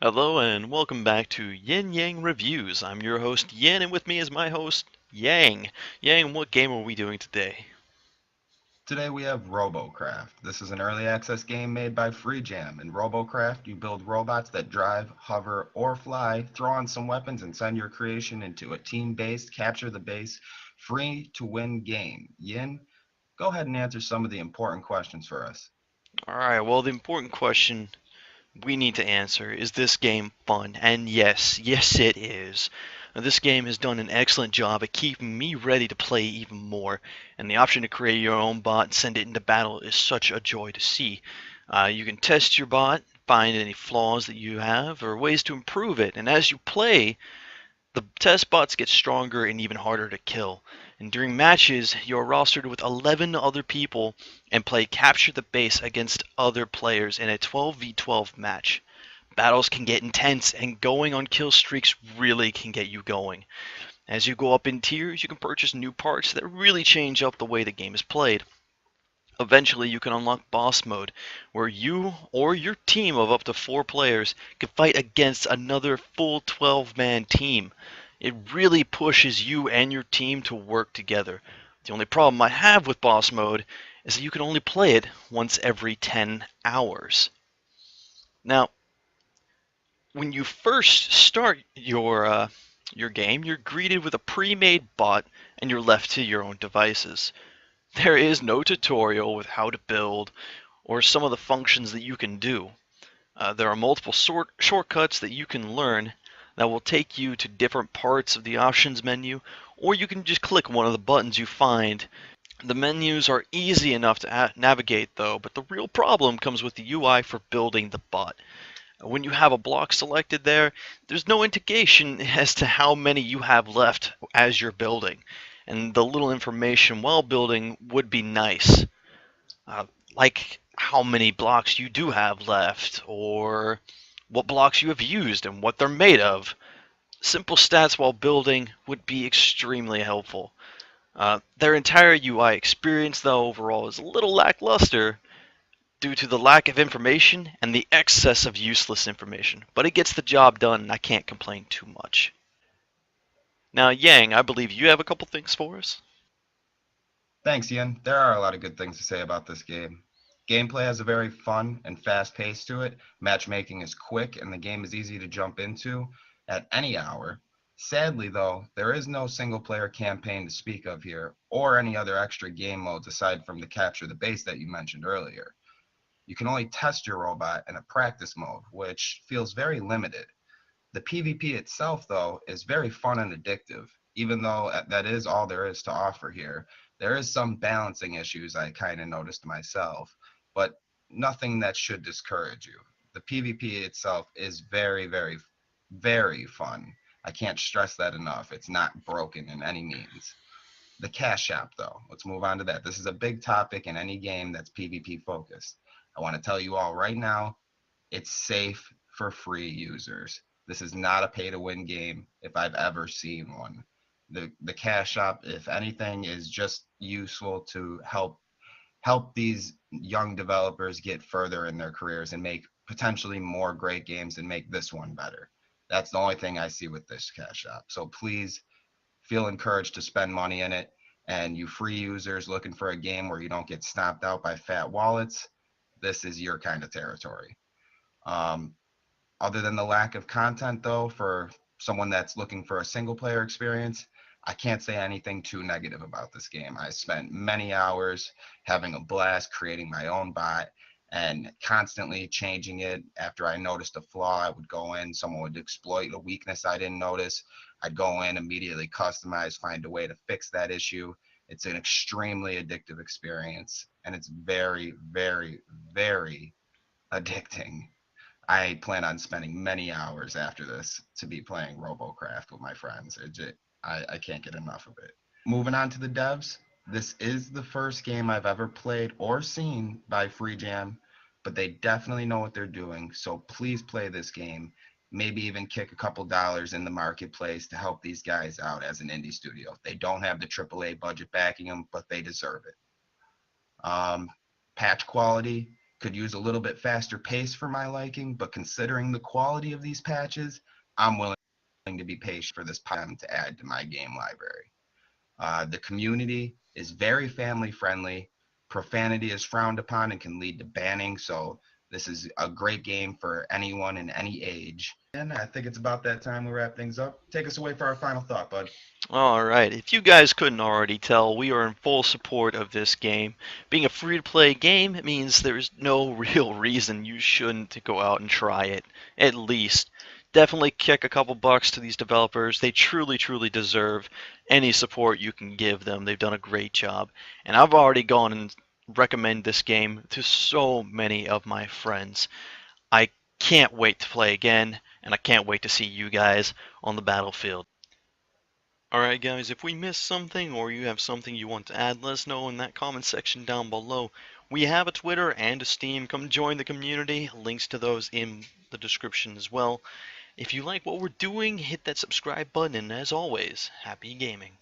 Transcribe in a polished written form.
Hello and welcome back to YinYang Reviews. I'm your host Yin, and with me is my host Yang. Yang, what game are we doing today? Today we have Robocraft. This is an early access game made by Freejam. In Robocraft, you build robots that drive, hover, or fly, throw on some weapons, and send your creation into a team-based, capture the base, free-to-win game. Yin, go ahead and answer some of the important questions for us. Alright, well, the important question we need to answer is this game fun? And yes, it is. This game has done an excellent job at keeping me ready to play even more, and the option to create your own bot and send it into battle is such a joy to see. You can test your bot, find any flaws that you have, or ways to improve it, and as you play, the test bots get stronger and even harder to kill, and during matches, you're rostered with 11 other people and play Capture the Base against other players in a 12v12 match. Battles can get intense, and going on kill streaks really can get you going. As you go up in tiers, you can purchase new parts that really change up the way the game is played. Eventually, you can unlock Boss Mode, where you or your team of up to 4 players can fight against another full 12-man team. It really pushes you and your team to work together. The only problem I have with Boss Mode is that you can only play it once every 10 hours. Now, when you first start your game, you're greeted with a pre-made bot and you're left to your own devices. There is no tutorial with how to build or some of the functions that you can do. There are multiple shortcuts that you can learn that will take you to different parts of the options menu, or you can just click one of the buttons you find. The menus are easy enough to navigate though, but the real problem comes with the UI for building the bot. When you have a block selected there's no indication as to how many you have left as you're building, and the little information while building would be nice, uh, like how many blocks you do have left, or what blocks you have used and what they're made of. Simple stats while building would be extremely helpful. Their entire UI experience, though, overall is a little lackluster due to the lack of information and the excess of useless information, but it gets the job done and I can't complain too much. Now, Yang, I believe you have a couple things for us? Thanks, Yin. There are a lot of good things to say about this game. Gameplay has a very fun and fast pace to it. Matchmaking is quick, and the game is easy to jump into at any hour. Sadly, though, there is no single player campaign to speak of here, or any other extra game modes aside from the capture the base that you mentioned earlier. You can only test your robot in a practice mode, which feels very limited. The PvP itself, though, is very fun and addictive, even though that is all there is to offer here. There is some balancing issues I kind of noticed myself, but nothing that should discourage you. The PvP itself is very, very, very fun. I can't stress that enough. It's not broken in any means. The cash shop, though, let's move on to that. This is a big topic in any game that's PvP focused. I want to tell you all right now, it's safe for free users. This is not a pay to win game if I've ever seen one. The cash shop, if anything, is just useful to help these young developers get further in their careers and make potentially more great games and make this one better. That's the only thing I see with this cash shop. So please feel encouraged to spend money in it. And you free users looking for a game where you don't get stomped out by fat wallets, this is your kind of territory. Um, Other than the lack of content, though, for someone that's looking for a single player experience, I can't say anything too negative about this game. I spent many hours having a blast creating my own bot and constantly changing it. After I noticed a flaw, I would go in, someone would exploit a weakness I didn't notice. I'd go in, immediately customize, find a way to fix that issue. It's an extremely addictive experience, and it's very, very, very addicting. I plan on spending many hours after this to be playing Robocraft with my friends. I can't get enough of it. Moving on to the devs, this is the first game I've ever played or seen by Freejam, but they definitely know what they're doing. So please play this game. Maybe even kick a couple dollars in the marketplace to help these guys out as an indie studio. They don't have the AAA budget backing them, but they deserve it. Um, Patch quality, could use a little bit faster pace for my liking, but considering the quality of these patches, I'm willing to be patient for this PM to add to my game library. The community is very family friendly. Profanity is frowned upon and can lead to banning, so this is a great game for anyone in any age. And I think it's about that time we wrap things up. Take us away for our final thought, bud. Alright, if you guys couldn't already tell, we are in full support of this game. Being a free-to-play game means there's no real reason you shouldn't go out and try it, at least. Definitely kick a couple bucks to these developers. They truly deserve any support you can give them. They've done a great job. And I've already gone and recommend this game to so many of my friends. I can't wait to play again, and I can't wait to see you guys on the battlefield. Alright guys, if we missed something or you have something you want to add, let us know in that comment section down below. We have a Twitter and a Steam. Come join the community. Links to those in the description as well. If you like what we're doing, hit that subscribe button, and as always, happy gaming.